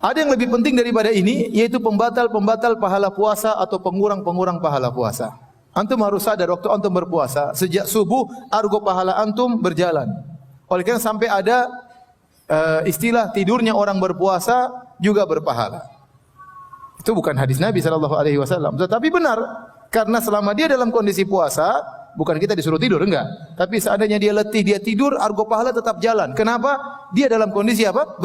Ada yang lebih penting daripada ini, yaitu pembatal-pembatal pahala puasa atau pengurang-pengurang pahala puasa. Antum harus sadar waktu antum berpuasa, sejak subuh argo pahala antum berjalan. Oleh karena sampai ada istilah tidurnya orang berpuasa juga berpahala. Itu bukan hadis Nabi SAW, tetapi benar. Karena selama dia dalam kondisi puasa, bukan kita disuruh tidur, enggak. Tapi seandainya dia letih, dia tidur, argo pahala tetap jalan. Kenapa? Dia dalam kondisi apa?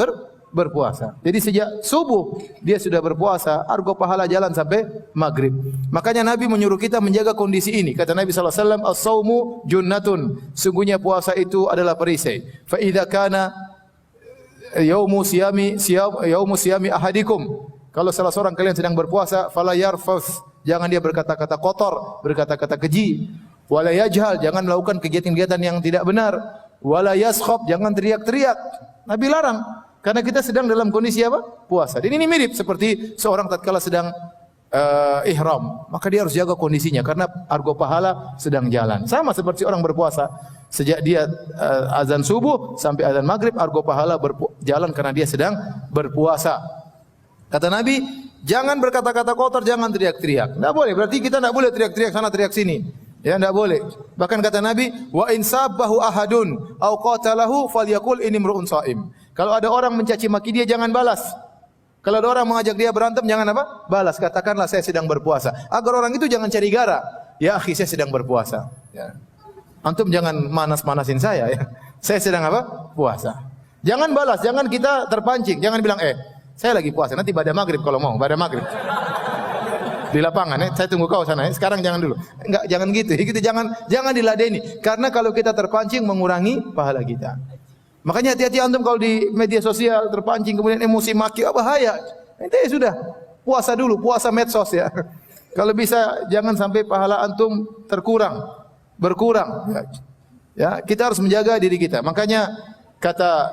Berpuasa. Jadi sejak subuh dia sudah berpuasa, argo pahala jalan sampai maghrib. Makanya Nabi menyuruh kita menjaga kondisi ini. Kata Nabi SAW, as-sawmu junnatun. Sungguhnya puasa itu adalah perisai. Fa idza kana yaumu siyami ahadikum. Kalau salah seorang kalian sedang berpuasa, fala yarfas. Jangan dia berkata-kata kotor, berkata-kata keji. Wala yajhal, jangan melakukan kegiatan-kegiatan yang tidak benar. Wala yaskhab, jangan teriak-teriak. Nabi larang. Karena kita sedang dalam kondisi apa? Puasa. Dan ini mirip seperti seorang tatkala sedang ihram, maka dia harus jaga kondisinya karena argo pahala sedang jalan. Sama seperti orang berpuasa. Sejak dia azan subuh sampai azan maghrib, argo pahala berjalan karena dia sedang berpuasa. Kata Nabi, jangan berkata-kata kotor, jangan teriak-teriak. Tidak boleh. Berarti kita tidak boleh teriak-teriak sana teriak sini. Ya, tidak boleh. Bahkan kata Nabi, wa in sabbahu ahadun au qatalahu falyaqul inni imru'un shaim. Kalau ada orang mencaci maki dia, jangan balas. Kalau ada orang mengajak dia berantem, jangan apa? Balas. Katakanlah saya sedang berpuasa. Agar orang itu jangan cari gara. Ya akhi, saya sedang berpuasa. Ya. Antum jangan manas-manasin saya. Ya. Saya sedang apa? Puasa. Jangan balas. Jangan kita terpancing. Jangan bilang, saya lagi puasa. Nanti pada maghrib kalau mau. Pada maghrib. Di lapangan, saya tunggu kau sana. Sekarang jangan dulu. Enggak, jangan gitu. Kita jangan diladeni. Karena kalau kita terpancing mengurangi pahala kita. Makanya hati-hati antum kalau di media sosial terpancing kemudian emosi maki, bahaya. Ente sudah puasa dulu, puasa medsos ya. Kalau bisa jangan sampai pahala antum berkurang. Ya, kita harus menjaga diri kita. Makanya kata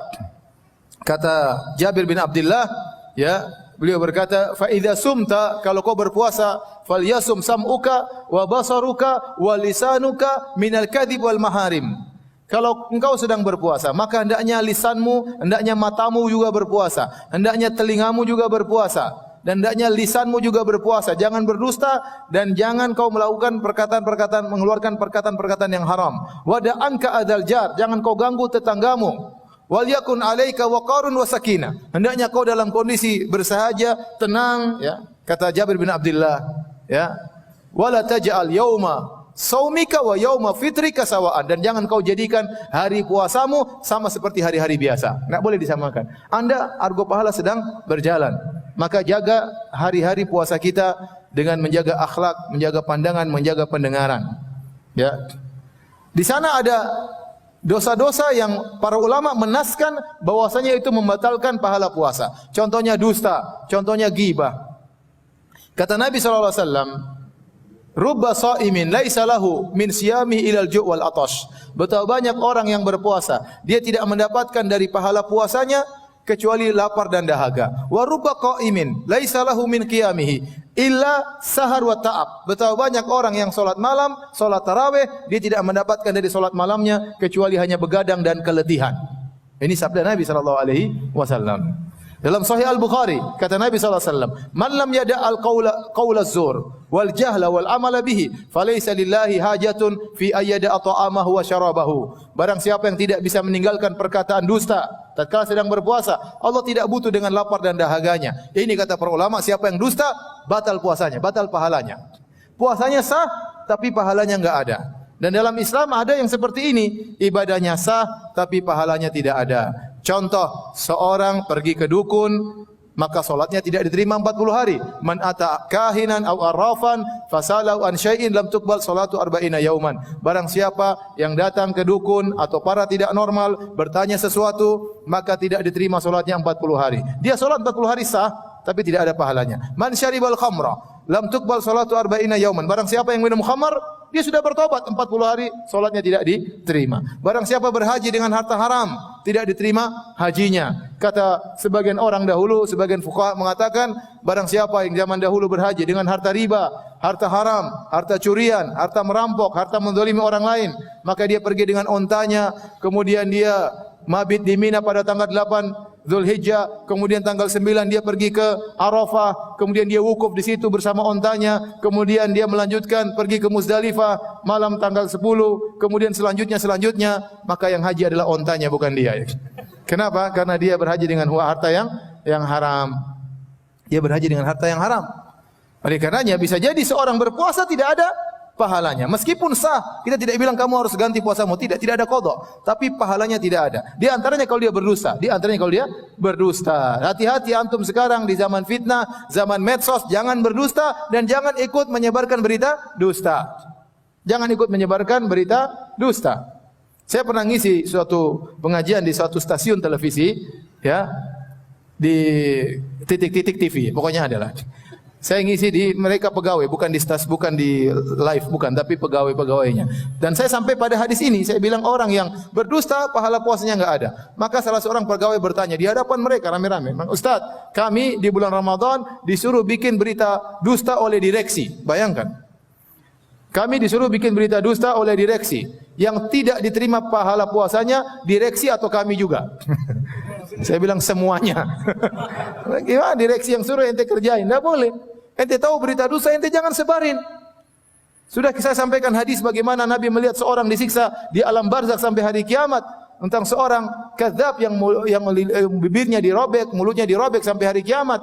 Jabir bin Abdullah, ya, beliau berkata, fa idza sumta, kalau kau berpuasa, falyasum sam'uka wa basaruka wa lisanuka minal kadhib wal maharim. Kalau engkau sedang berpuasa, maka hendaknya lisanmu, hendaknya matamu juga berpuasa, hendaknya telingamu juga berpuasa, dan hendaknya lisanmu juga berpuasa. Jangan berdusta dan jangan kau melakukan perkataan-perkataan, mengeluarkan perkataan-perkataan yang haram. Wada'anka adzal jar, jangan kau ganggu tetanggamu. Wal yakun 'alaika waqarun wa sakinah. Hendaknya kau dalam kondisi bersahaja, tenang, ya. Kata Jabir bin Abdullah, ya. Wala taj'al yauma saumika wa yauma fitrika sawaan, dan jangan kau jadikan hari puasamu sama seperti hari-hari biasa. Enggak boleh disamakan. Anda argo pahala sedang berjalan. Maka jaga hari-hari puasa kita dengan menjaga akhlak, menjaga pandangan, menjaga pendengaran. Ya. Di sana ada dosa-dosa yang para ulama menaskan bahwasanya itu membatalkan pahala puasa. Contohnya dusta, contohnya ghibah. Kata Nabi sallallahu alaihi wasallam, rubba sha'imin laisa lahu min siyami ilal ju' wal atash. Betapa banyak orang yang berpuasa, dia tidak mendapatkan dari pahala puasanya kecuali lapar dan dahaga. Wa rubba qa'imin laisa lahu min qiyamihi illa sahar wa ta'ab. Betapa banyak orang yang salat malam, salat tarawih, dia tidak mendapatkan dari salat malamnya kecuali hanya begadang dan keletihan. Ini sabda Nabi sallallahu alaihi wasallam. Dalam Sahih Al-Bukhari, kata Nabi SAW, man lam yada'al qawla zur wal jahla wal amala bihi falaysa lillahi hajatun fi ayyada'a ta'amahu wa syarabahu. Barang siapa yang tidak bisa meninggalkan perkataan dusta tatkala sedang berpuasa, Allah tidak butuh dengan lapar dan dahaganya. Ini kata para ulama, siapa yang dusta, batal puasanya, batal pahalanya. Puasanya sah, tapi pahalanya enggak ada. Dan dalam Islam ada yang seperti ini, ibadahnya sah, tapi pahalanya tidak ada. Contoh, seorang pergi ke dukun, maka solatnya tidak diterima 40 hari. Man ata kahinan aw arrafan fasalau an syai'in lam tuqbal salatu arba'ina yauman. Barang siapa yang datang ke dukun atau para tidak normal bertanya sesuatu, maka tidak diterima solatnya 40 hari. Dia solat 40 hari sah, tapi tidak ada pahalanya. Man syaribal khamra lam tuqbal salatu arba'ina yauman. Barang siapa yang minum khamar, dia sudah bertobat 40 hari, solatnya tidak diterima. Barang siapa berhaji dengan harta haram, tidak diterima hajinya. Kata sebagian orang dahulu, sebagian fuqaha mengatakan, barang siapa yang zaman dahulu berhaji dengan harta riba, harta haram, harta curian, harta merampok, harta menzalimi orang lain, maka dia pergi dengan ontanya, kemudian dia mabit di Mina pada tanggal 8 Zulhijjah, kemudian tanggal 9 dia pergi ke Arafah, kemudian dia wukuf di situ bersama ontanya, kemudian dia melanjutkan pergi ke Muzdalifah malam tanggal 10, kemudian selanjutnya, maka yang haji adalah ontanya bukan dia. Kenapa? Karena dia berhaji dengan harta yang haram. Dia berhaji dengan harta yang haram. Oleh karenanya bisa jadi seorang berpuasa tidak ada pahalanya. Meskipun sah, kita tidak bilang kamu harus ganti puasamu, tidak ada qadha, tapi pahalanya tidak ada. Di antaranya kalau dia berdusta. Hati-hati antum sekarang di zaman fitnah, zaman medsos, jangan berdusta dan jangan ikut menyebarkan berita dusta. Jangan ikut menyebarkan berita dusta. Saya pernah ngisi suatu pengajian di suatu stasiun televisi, ya, di titik-titik TV, pokoknya adalah. Saya ngisi di mereka pegawai, bukan di live, bukan, tapi pegawai-pegawainya. Dan saya sampai pada hadis ini, saya bilang orang yang berdusta pahala puasanya enggak ada. Maka salah seorang pegawai bertanya di hadapan mereka rame-rame, "Ustaz, kami di bulan Ramadan disuruh bikin berita dusta oleh direksi." Bayangkan. Kami disuruh bikin berita dusta oleh direksi. Yang tidak diterima pahala puasanya direksi atau kami juga. Saya bilang semuanya. Gimana direksi yang suruh ente kerjain? Tidak boleh. Ente tahu berita dusta, ente jangan sebarin. Sudah saya sampaikan hadis bagaimana Nabi melihat seorang disiksa di alam barzakh sampai hari kiamat. Tentang seorang kadzab yang bibirnya dirobek, mulutnya dirobek sampai hari kiamat.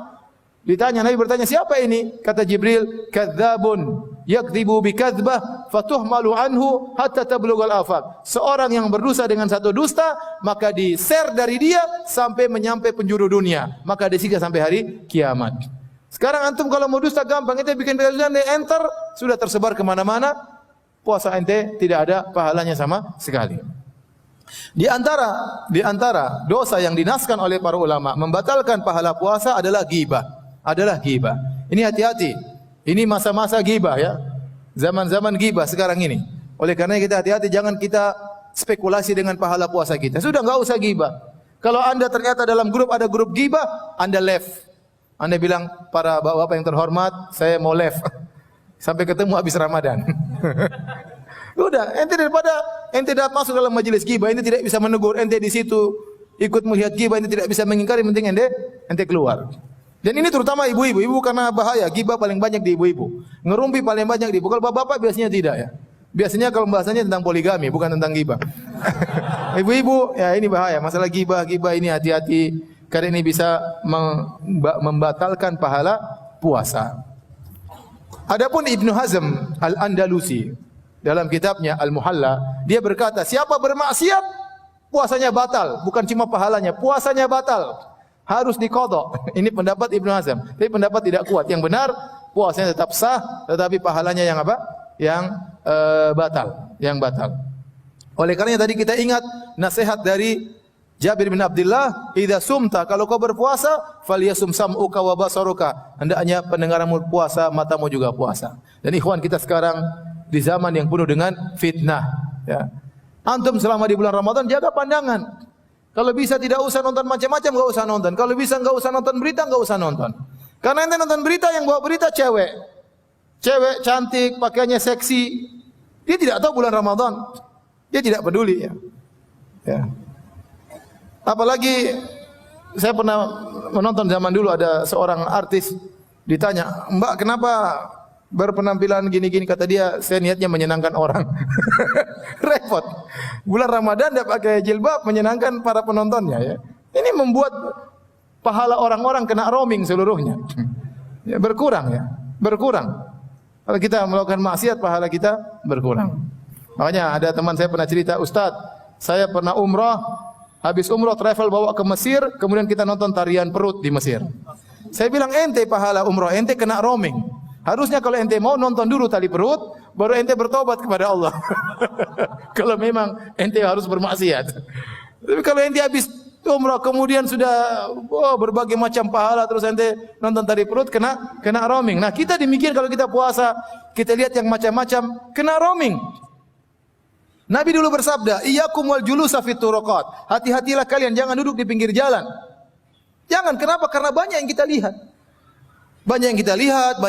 Ditanya, Nabi bertanya, siapa ini? Kata Jibril, kadzabun yakdzibu bikadzbah fatuhmalu anhu hatta tablughal afaq. Seorang yang berdusta dengan satu dusta, maka di-share dari dia sampai menyampai penjuru dunia, maka disiksa sampai hari kiamat. Sekarang antum kalau mau dusta gampang, ente bikin berita dusta, enter, sudah tersebar kemana-mana, puasa ente tidak ada pahalanya sama sekali. Di antara dosa yang dinaskan oleh para ulama membatalkan pahala puasa adalah ghibah. Ini hati-hati. Ini masa-masa ghibah ya. Zaman-zaman ghibah sekarang ini. Oleh karena kita hati-hati, jangan kita spekulasi dengan pahala puasa kita. Sudah enggak usah ghibah. Kalau Anda ternyata dalam grup ada grup ghibah, Anda left. Anda bilang, para bapak-bapak yang terhormat, saya mau left. Sampai ketemu habis Ramadan. Udah, ente daripada ente dapat masuk dalam majelis ghibah, ente tidak bisa menegur, ente di situ ikut melihat ghibah, ente tidak bisa mengingkari, penting ente keluar. Dan ini terutama ibu-ibu karena bahaya, ghibah paling banyak di ibu-ibu. Ngerumpi paling banyak di ibu. Kalau bapak-bapak biasanya tidak ya. Biasanya kalau bahasanya tentang poligami, bukan tentang ghibah. Ibu-ibu, ya ini bahaya. Masalah ghibah ini hati-hati. Karena ini bisa membatalkan pahala puasa. Adapun Ibnu Hazm Al-Andalusi dalam kitabnya Al-Muhalla, dia berkata, siapa bermaksiat puasanya batal, bukan cuma pahalanya, puasanya batal. Harus diqadha. Ini pendapat Ibnu Hazm. Tapi pendapat tidak kuat. Yang benar puasanya tetap sah, tetapi pahalanya yang apa? Yang batal. Oleh karenanya tadi kita ingat nasihat dari Jabir bin Abdullah, "Idza sumta, kalau kau berpuasa, falyasum sam'uka wa basaruka." Hendaknya pendengaranmu puasa, matamu juga puasa. Dan ikhwan, kita sekarang di zaman yang penuh dengan fitnah, ya. Antum selama di bulan Ramadan jaga pandangan. Kalau bisa tidak usah nonton macam-macam, enggak usah nonton. Kalau bisa enggak usah nonton berita, enggak usah nonton. Karena ente nonton berita, yang bawa berita cewek. Cewek cantik, pakaiannya seksi. Dia tidak tahu bulan Ramadan. Dia tidak peduli ya. Ya. Apalagi saya pernah menonton zaman dulu ada seorang artis ditanya, "Mbak, kenapa berpenampilan gini-gini?" Kata dia, "Saya niatnya menyenangkan orang." Repot. Bulan Ramadan dia pakai jilbab menyenangkan para penontonnya ya. Ini membuat pahala orang-orang kena roaming seluruhnya. Ya, berkurang. Kalau kita melakukan maksiat, pahala kita berkurang. Makanya ada teman saya pernah cerita, "Ustaz, saya pernah umrah, habis umrah travel bawa ke Mesir, kemudian kita nonton tarian perut di Mesir." Saya bilang, ente pahala umrah, ente kena roaming. Harusnya kalau ente mau nonton dulu tali perut, baru ente bertobat kepada Allah. Kalau memang ente harus bermaksiat. Tapi kalau ente habis umrah kemudian sudah berbagai macam pahala, terus ente nonton tali perut, kena roaming. Nah kita demikian kalau kita puasa, kita lihat yang macam-macam, kena roaming. Nabi dulu bersabda, "Iyyakum wal julusa fit turuqat." Hati-hatilah kalian, jangan duduk di pinggir jalan. Jangan, kenapa? Karena banyak yang kita lihat. Banyak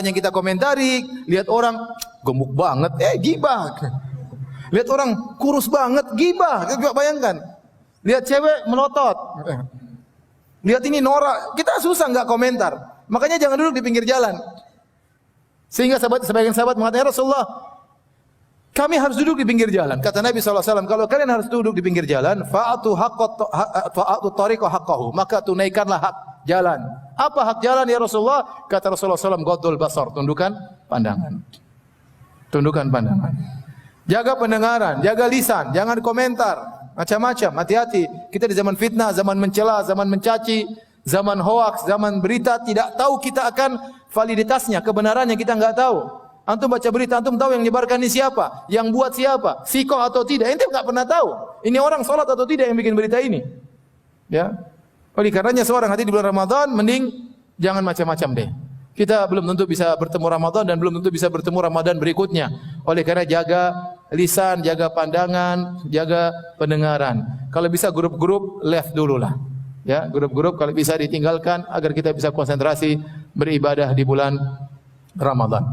yang kita komentari, lihat orang gemuk banget, gibah. Lihat orang kurus banget, gibah. Coba bayangkan. Lihat cewek melotot. Lihat ini norak, kita susah enggak komentar. Makanya jangan duduk di pinggir jalan. Sehingga sebagian sahabat mengatakan, "Ya Rasulullah, kami harus duduk di pinggir jalan." Kata Nabi SAW, kalau kalian harus duduk di pinggir jalan, fa'atu tariqa haqqahu, maka tunaikanlah hak jalan. Apa hak jalan ya Rasulullah? Kata Rasulullah SAW, ghaddul basar, tundukkan pandangan. Tundukkan pandangan. Jaga pendengaran, jaga lisan, jangan komentar macam-macam. Hati-hati, kita di zaman fitnah, zaman mencela, zaman mencaci, zaman hoaks, zaman berita, tidak tahu kita akan validitasnya, kebenarannya kita enggak tahu. Antum baca berita, antum tahu yang menyebarkan ini siapa, yang buat siapa, sikoh atau tidak, ente enggak pernah tahu. Ini orang salat atau tidak yang bikin berita ini. Ya. Oleh karenanya seorang hati di bulan Ramadan mending jangan macam-macam deh. Kita belum tentu bisa bertemu Ramadan dan belum tentu bisa bertemu Ramadan berikutnya. Oleh karena jaga lisan, jaga pandangan, jaga pendengaran. Kalau bisa grup-grup left dululah. Ya, grup-grup kalau bisa ditinggalkan agar kita bisa konsentrasi beribadah di bulan Ramadan.